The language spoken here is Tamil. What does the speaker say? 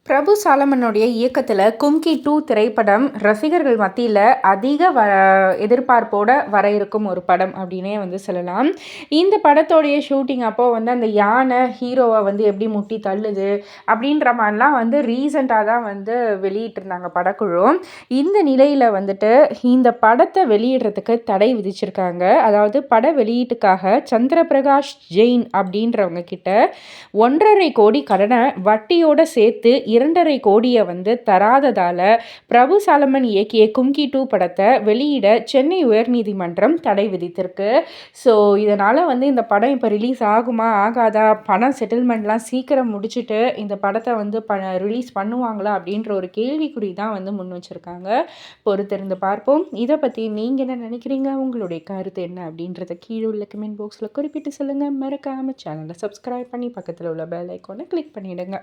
பிரபு சாலமனுடைய இயக்கத்தில் கும்கி 2 திரைப்படம் ரசிகர்கள் மத்தியில் அதிக எதிர்பார்ப்போட வர இருக்கும் ஒரு படம் அப்படின்னே சொல்லலாம். இந்த படத்தோடைய ஷூட்டிங் அப்போ அந்த யானை ஹீரோவை எப்படி முட்டி தள்ளுது அப்படின்ற மாதிரிலாம் ரீசெண்டாக தான் வெளியிட்டிருந்தாங்க படக்குழு. இந்த நிலையில் இந்த படத்தை வெளியிடுறதுக்கு தடை விதிச்சிருக்காங்க. அதாவது பட வெளியீட்டுக்காக சந்திரபிரகாஷ் ஜெயின் அப்படின்றவங்க கிட்ட 1.5 கோடி கடனை வட்டியோட சேர்த்து 2.5 கோடியை தராததால் பிரபு சாலமன் இயக்கிய கும்கி 2 படத்தை வெளியிட சென்னை உயர்நீதிமன்றம் தடை விதித்திருக்கு. ஸோ இதனால் இந்த படம் இப்போ ரிலீஸ் ஆகுமா ஆகாதா, பணம் செட்டில்மெண்ட்லாம் சீக்கிரம் முடிச்சுட்டு இந்த படத்தை ரிலீஸ் பண்ணுவாங்களா அப்படின்ற ஒரு கேள்விக்குறி தான் முன் வச்சுருக்காங்க. பொறுத்திருந்து பார்ப்போம். இதை பற்றி நீங்கள் என்ன நினைக்கிறீங்க, உங்களுடைய கருத்து என்ன அப்படின்றத கீழே உள்ள கமெண்ட் பாக்ஸில் குறிப்பிட்டு சொல்லுங்கள். மறக்காமல் சேனலை சப்ஸ்கிரைப் பண்ணி பக்கத்தில் உள்ள பெல் ஐக்கானை கிளிக் பண்ணிவிடுங்க.